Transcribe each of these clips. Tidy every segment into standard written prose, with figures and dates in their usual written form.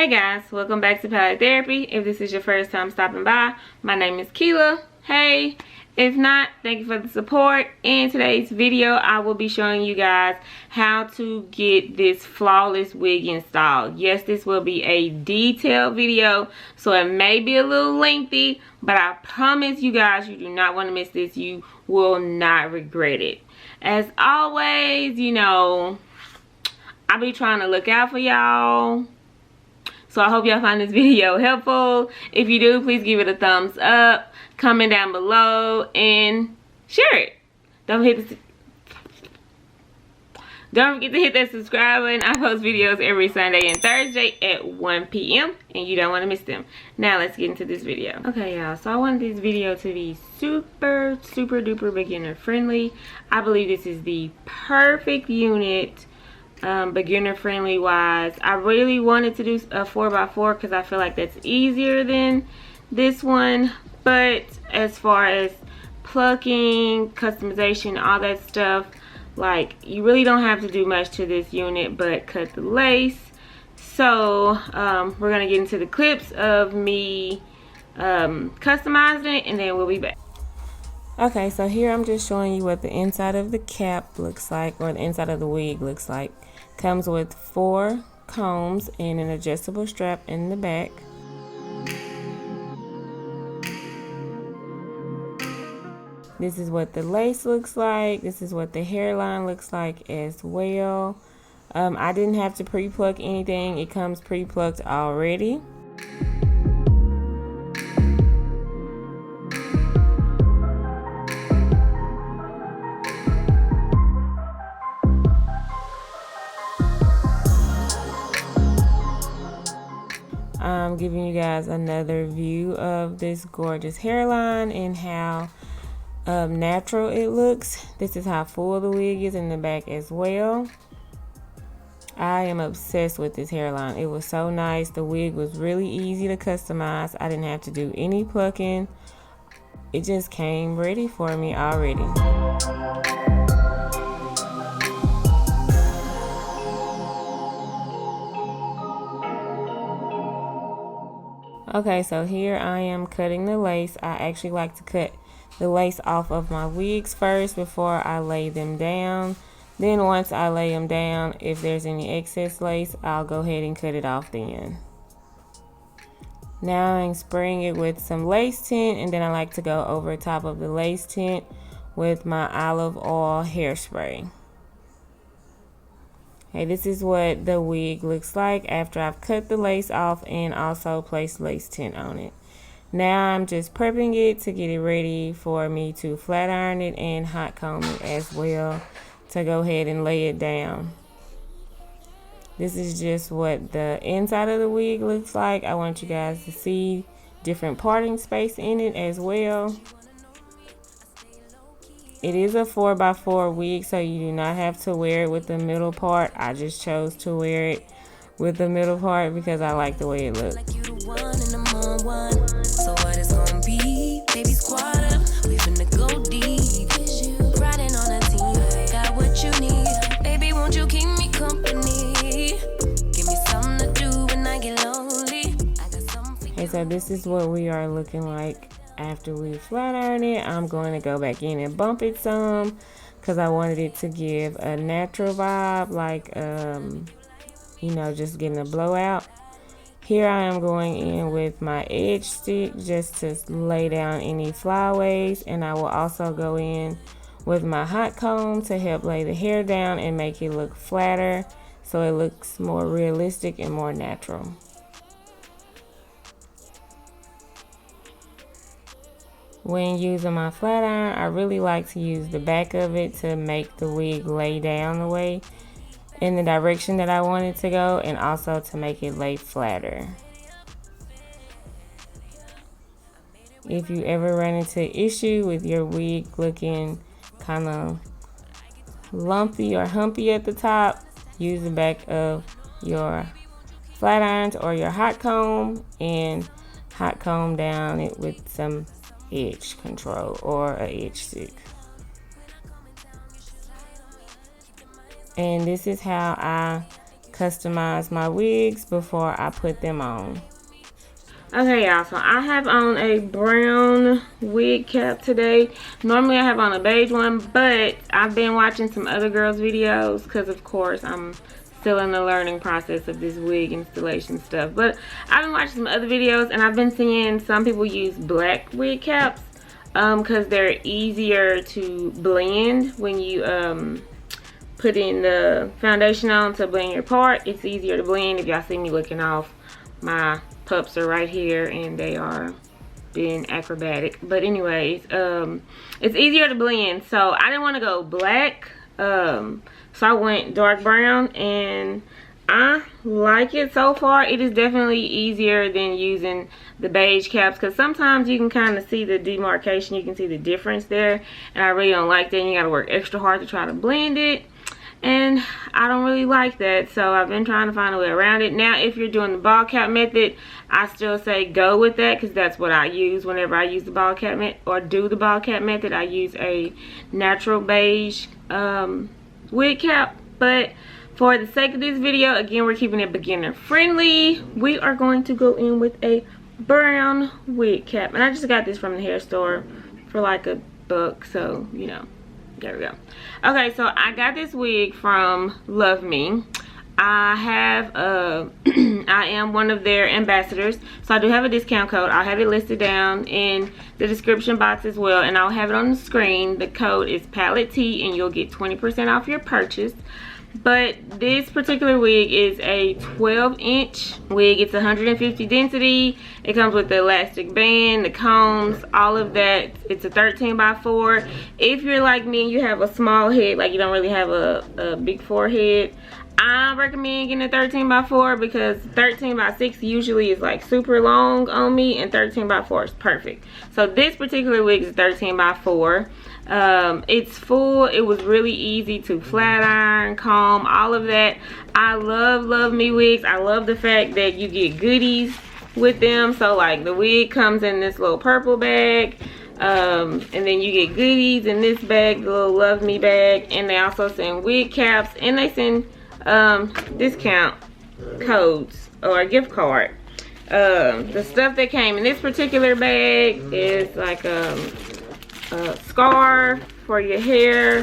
Hey guys, welcome back to Palette Therapy. If this is your first time stopping by, my name is Keela. Hey, if not, thank you for the support. In today's video, I will be showing you guys how to get this flawless wig installed. Yes, this will be a detailed video, so it may be a little lengthy, but I promise you guys, you do not want to miss this. You will not regret it. As always, you know, I'll be trying to look out for y'all. So I hope y'all find this video helpful. If you do, please give it a thumbs up, comment down below, and share it. Don't forget to hit that subscribe button. I post videos every Sunday and Thursday at 1 p.m. and you don't want to miss them. Now let's get into this video. Okay, y'all, so I wanted this video to be super duper beginner friendly. I believe this is the perfect unit. Beginner friendly wise. I really wanted to do a 4x4 because I feel like that's easier than this one, but as far as plucking, customization, all that stuff, like, you really don't have to do much to this unit but cut the lace. So we're gonna get into the clips of me customizing it, and then we'll be back. Okay, so here I'm just showing you what the inside of the cap looks like, or the inside of the wig looks like. Comes with 4 combs and an adjustable strap in the back. This is what the lace looks like. This is what the hairline looks like as well. I didn't have to pre-pluck anything. It comes pre-plucked already. I'm giving you guys another view of this gorgeous hairline and how natural it looks. This is how full the wig is in the back as well. I am obsessed with this hairline. It was so nice. The wig was really easy to customize. I didn't have to do any plucking. It just came ready for me already. Okay, so here I am cutting the lace. I actually like to cut the lace off of my wigs first before I lay them down. Then once I lay them down, if there's any excess lace, I'll go ahead and cut it off then. Now I'm spraying it with some lace tint, and then I like to go over top of the lace tint with my olive oil hairspray. Okay, this is what the wig looks like after I've cut the lace off and also placed lace tint on it. Now I'm just prepping it to get it ready for me to flat iron it and hot comb it as well to go ahead and lay it down. This is just what the inside of the wig looks like. I want you guys to see different parting space in it as well. It is a 4x4 wig, so you do not have to wear it with the middle part. I just chose to wear it with the middle part because I like the way it looks. So what it's gonna be, baby, squad up. We finna go deep. Riding on a team, got what you need. Baby, won't you keep me company? Give me something to do when I get lonely. Okay, so this is what we are looking like. After we flat iron it, I'm going to go back in and bump it some because I wanted it to give a natural vibe, like you know, just getting a blowout. Here I am going in with my edge stick just to lay down any flyaways, and I will also go in with my hot comb to help lay the hair down and make it look flatter so it looks more realistic and more natural. When using my flat iron, I really like to use the back of it to make the wig lay down the way in the direction that I want it to go, and also to make it lay flatter. If you ever run into an issue with your wig looking kind of lumpy or humpy at the top, use the back of your flat irons or your hot comb and hot comb down it with some edge control or a edge stick. And this is how I customize my wigs before I put them on. Okay, y'all, so I have on a brown wig cap today. Normally I have on a beige one, but I've been watching some other girls' videos because, of course, I'm still in the learning process of this wig installation stuff. But I've been watching some other videos, and I've been seeing some people use black wig caps because they're easier to blend when you putting the foundation on to blend your part. It's easier to blend. If y'all see me looking off, my pups are right here and they are being acrobatic. But anyways, it's easier to blend, so I didn't want to go black, so I went dark brown, and I like it so far. It is definitely easier than using the beige caps because sometimes you can kind of see the demarcation, you can see the difference there, and I really don't like that. You got to work extra hard to try to blend it, and I don't really like that, so I've been trying to find a way around it. Now, if you're doing the ball cap method, I still say go with that because that's what I use whenever I use the ball cap method or do the ball cap method. I use a natural beige wig cap, but for the sake of this video, again, we're keeping it beginner friendly. We are going to go in with a brown wig cap, and I just got this from the hair store for like $1, so you know, there we go. Okay, so I got this wig from LUV. I have I am one of their ambassadors, so I do have a discount code. I'll have it listed down in the description box as well, and I'll have it on the screen. The code is Palette T, and you'll get 20% off your purchase. But this particular wig is a 12-inch wig. It's 150 density. It comes with the elastic band, the combs, all of that. It's a 13x4. If you're like me and you have a small head, like you don't really have a big forehead, I recommend getting a 13x4 because 13x6 usually is like super long on me, and 13x4 is perfect. So this particular wig is 13x4. It's full. It was really easy to flat iron, comb, all of that. I love me wigs. I love the fact that you get goodies with them. So like the wig comes in this little purple bag, and then you get goodies in this bag, the little Love Me bag, and they also send wig caps, and they send discount codes or a gift card. The stuff that came in this particular bag is like a scarf for your hair,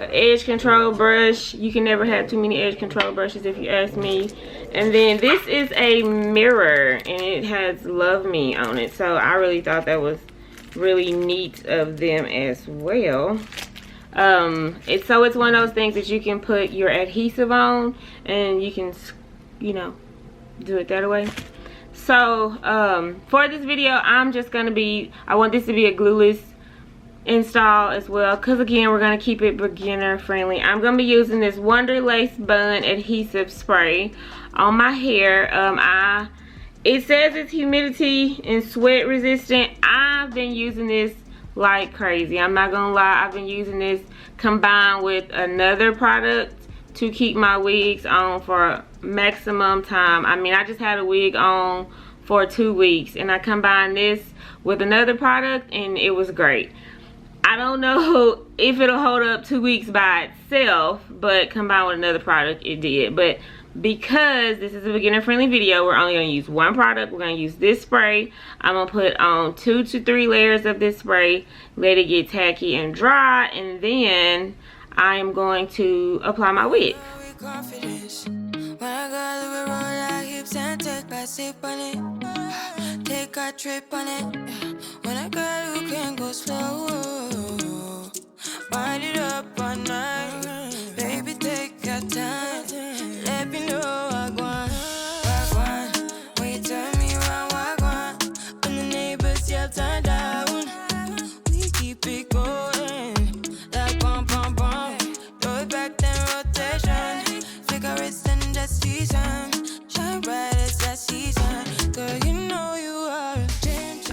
an edge control brush. You can never have too many edge control brushes if you ask me. And then this is a mirror, and it has Love Me on it, so I really thought that was really neat of them as well. It's one of those things that you can put your adhesive on, and you can, you know, do it that way. So for this video, I'm just gonna I want this to be a glueless install as well, because again, we're going to keep it beginner friendly. I'm going to be using this Wonder Lace Bun Adhesive spray on my hair. It says it's humidity and sweat resistant. I've been using this like crazy. I'm not going to lie. I've been using this combined with another product to keep my wigs on for maximum time. I mean, I just had a wig on for 2 weeks, and I combined this with another product, and it was great. I don't know if it'll hold up 2 weeks by itself, but combined with another product, it did. But because this is a beginner friendly video, we're only going to use one product. We're going to use this spray. I'm going to put on 2 to 3 layers of this spray, let it get tacky and dry, and then I am going to apply my wig. Take a trip on it. When I got you can go slow. Wind it up all night. Baby, take your time. Let me know what I want. When you turn me around, what I want. When the neighbors yell turn down, we keep it going. Like bum bum bum. Throw it back then rotation. Cigarettes and the season. Shine bright as that season. Girl, you know you are.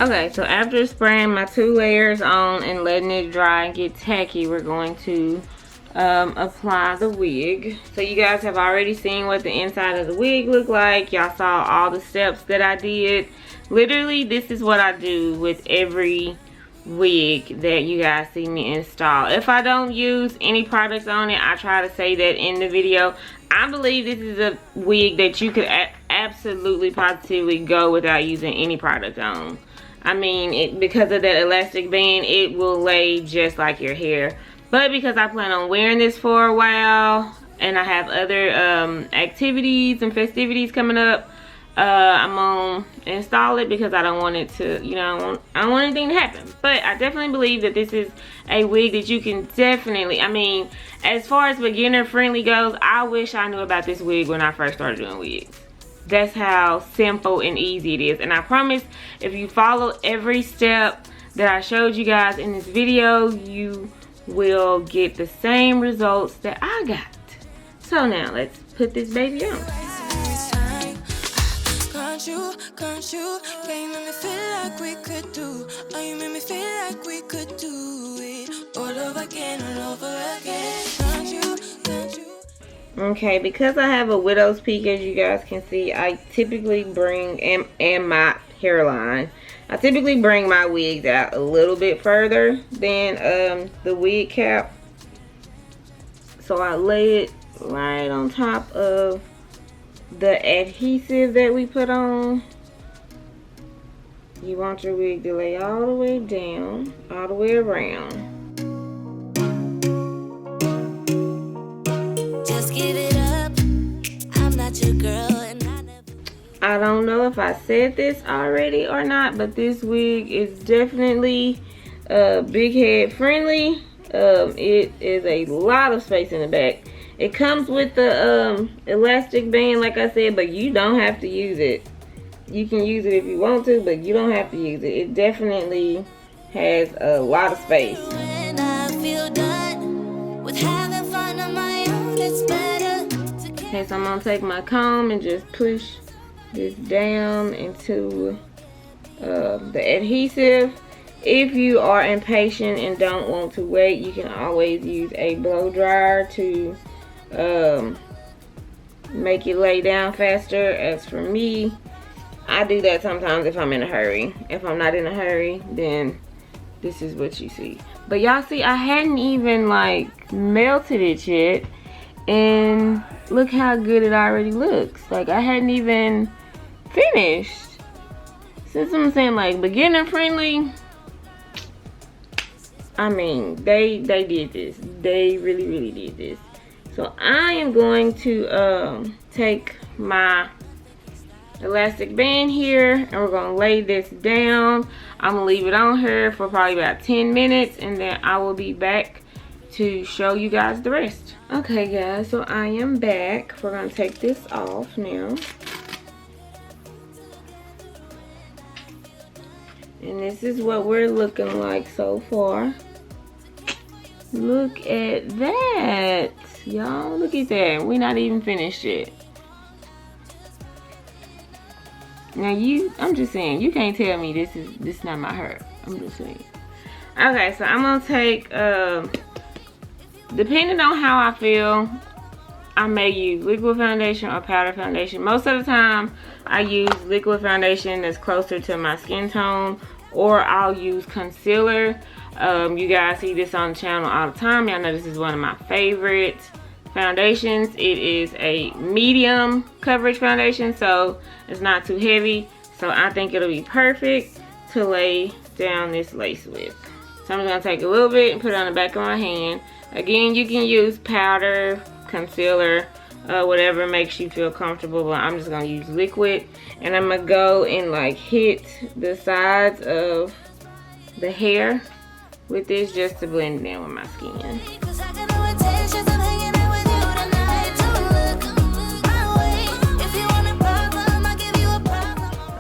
Okay, so after spraying my 2 layers on and letting it dry and get tacky, we're going to apply the wig. So you guys have already seen what the inside of the wig looked like. Y'all saw all the steps that I did. Literally, this is what I do with every wig that you guys see me install. If I don't use any products on it, I try to say that in the video. I believe this is a wig that you could absolutely positively go without using any product on. I mean, because of that elastic band, it will lay just like your hair. But because I plan on wearing this for a while, and I have other activities and festivities coming up, I'm gonna install it because I don't want it to, you know, I don't want anything to happen. But I definitely believe that this is a wig that you can definitely, I mean, as far as beginner friendly goes, I wish I knew about this wig when I first started doing wigs. That's how simple and easy it is. And I promise, if you follow every step that I showed you guys in this video, you will get the same results that I got. So now let's put this baby on. Can't you make me feel like we could do? Oh, you make me feel like we could do it all over again, all over again. Can't you? Okay, because I have a widow's peak, as you guys can see, I typically bring, and my hairline, I typically bring my wigs out a little bit further than the wig cap. So I lay it right on top of the adhesive that we put on. You want your wig to lay all the way down, all the way around. Just give it up. I'm not your girl and I don't know if I said this already or not, but this wig is definitely big head friendly. It is a lot of space in the back. It comes with the elastic band, like I said, but you don't have to use it. You can use it if you want to, but you don't have to use it. It definitely has a lot of space. Okay, so I'm gonna take my comb and just push this down into the adhesive. If you are impatient and don't want to wait, you can always use a blow dryer to make it lay down faster. As for me, I do that sometimes if I'm in a hurry. If I'm not in a hurry, then this is what you see. But y'all see, I hadn't even like melted it yet, and look how good it already looks. Like I hadn't even finished. Since I'm saying like beginner friendly, I mean, they did this. They really did this. So I am going to take my elastic band here, and we're gonna lay this down. I'm gonna leave it on here for probably about 10 minutes, and then I will be back to show you guys the rest. Okay guys, so I am back. We're gonna take this off now. And this is what we're looking like so far. Look at that, y'all. Look at that. We're not even finished yet. Now I'm just saying, you can't tell me this is not my hair. I'm just saying. Okay, so I'm gonna take depending on how I feel, I may use liquid foundation or powder foundation. Most of the time I use liquid foundation that's closer to my skin tone, or I'll use concealer. You guys see this on the channel all the time. Y'all know this is one of my favorite foundations. It is a medium coverage foundation, so it's not too heavy. So I think it'll be perfect to lay down this lace with. So I'm just gonna take a little bit and put it on the back of my hand. Again, you can use powder, concealer, whatever makes you feel comfortable, but I'm just gonna use liquid, and I'm gonna go and like hit the sides of the hair with this just to blend it in with my skin.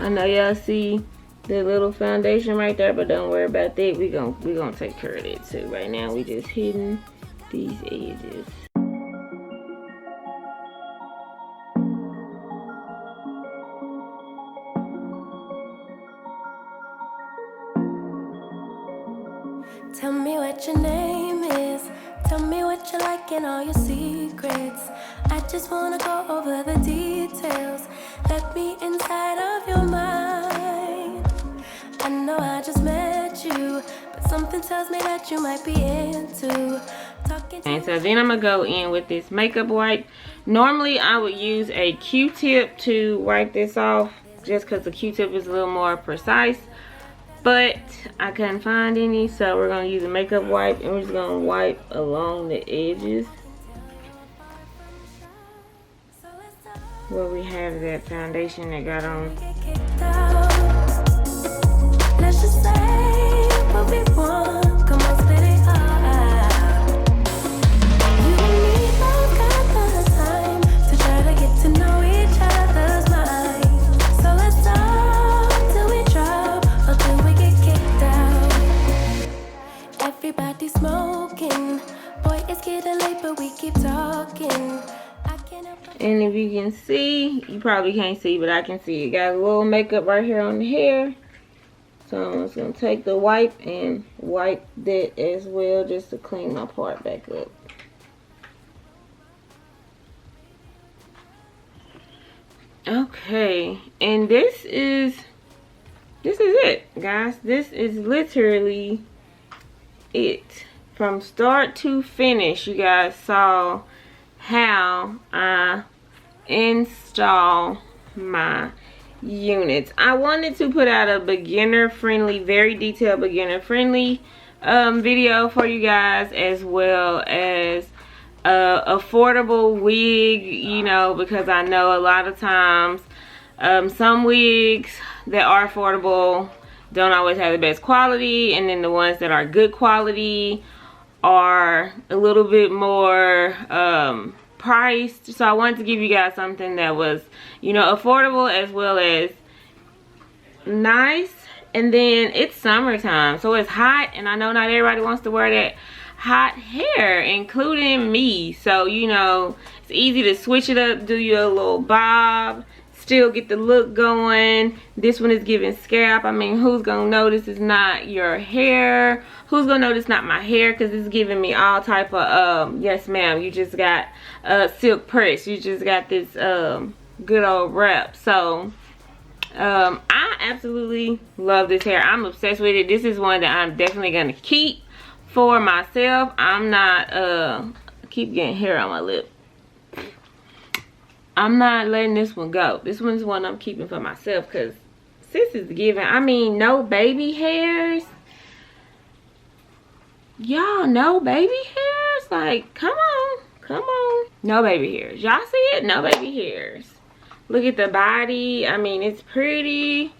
I know y'all see the little foundation right there, but don't worry about that. We gonna take care of that too. Right now we just hitting these edges. Tell me what your name is. Tell me what you like and all your secrets. I just wanna go over the details. Let me inside of your mind. I know I just met you, but something tells me that you might be into talking. And so then I'm gonna go in with this makeup wipe. Normally I would use a Q-tip to wipe this off, just because the Q-tip is a little more precise, but I couldn't find any, so we're gonna use a makeup wipe, and we're just gonna wipe along the edges where we have that foundation that got on. Let's just say what we want. Come on, spit it out. You and me both got the time to try to get to know each other's minds. So let's talk till we drop or till we get kicked out. Everybody smoking. Boy, it's getting late, but we keep talking. And if you can see, you probably can't see, but I can see it got a little makeup right here on the hair. So I'm just going to take the wipe and wipe that as well, just to clean my part back up. Okay, and this is it, guys. This is literally it. From start to finish, you guys saw how I install my units. I wanted to put out a beginner friendly, very detailed beginner friendly video for you guys, as well as affordable wig, you know, because I know a lot of times some wigs that are affordable don't always have the best quality, and then the ones that are good quality are a little bit more priced. So I wanted to give you guys something that was, you know, affordable as well as nice. And then it's summertime, so it's hot, and I know not everybody wants to wear that hot hair, including me. So, you know, it's easy to switch it up, do your little bob, still get the look going. This one is giving scalp. I mean, who's gonna notice it's not your hair? Who's gonna notice not my hair? Because it's giving me all type of yes ma'am, you just got silk press, you just got this good old wrap. So I absolutely love this hair. I'm obsessed with it. This is one that I'm definitely gonna keep for myself. I'm not I keep getting hair on my lip. I'm not letting this one go. This one's one I'm keeping for myself, because sis is giving, I mean, no baby hairs. Y'all, no baby hairs? Like, come on. Come on. No baby hairs. Y'all see it? No baby hairs. Look at the body. I mean, it's pretty.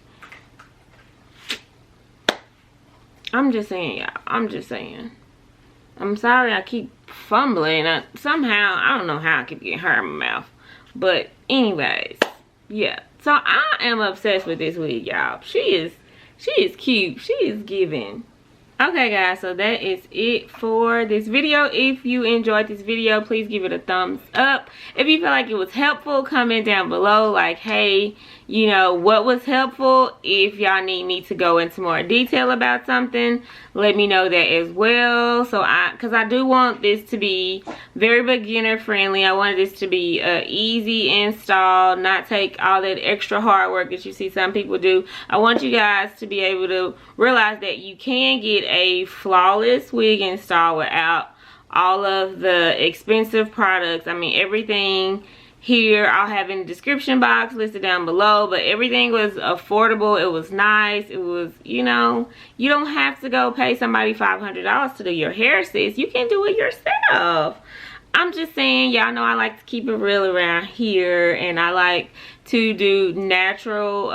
I'm just saying, y'all. I'm just saying. I'm sorry I keep fumbling. Somehow, I don't know how I keep getting hair in my mouth. But anyways, yeah. So I am obsessed with this wig, y'all. She is cute. She is giving. Okay, guys, so that is it for this video. If you enjoyed this video, please give it a thumbs up. If you feel like it was helpful, comment down below like, hey, you know, what was helpful. If y'all need me to go into more detail about something, let me know that as well. So because I do want this to be very beginner friendly. I wanted this to be easy install, not take all that extra hard work that you see some people do. I want you guys to be able to realize that you can get a flawless wig install without all of the expensive products. I mean, everything here I'll have in the description box listed down below, but everything was affordable. It was nice. It was, you know, you don't have to go pay somebody $500 to do your hair, sis. You can do it yourself. I'm just saying, y'all know I like to keep it real around here, and I like to do natural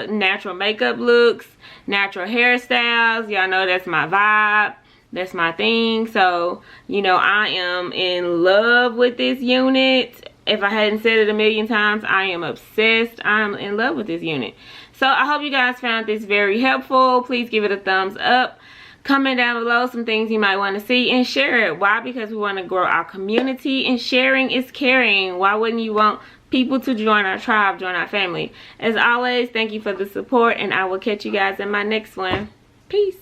natural makeup looks, natural hairstyles. Y'all know that's my vibe. That's my thing. So, you know, I am in love with this unit. If I hadn't said it a million times, I am obsessed. I'm in love with this unit. So I hope you guys found this very helpful. Please give it a thumbs up. Comment down below some things you might want to see, and share it. Why? Because we want to grow our community, and sharing is caring. Why wouldn't you want people to join our tribe, join our family? As always, thank you for the support, and I will catch you guys in my next one. Peace.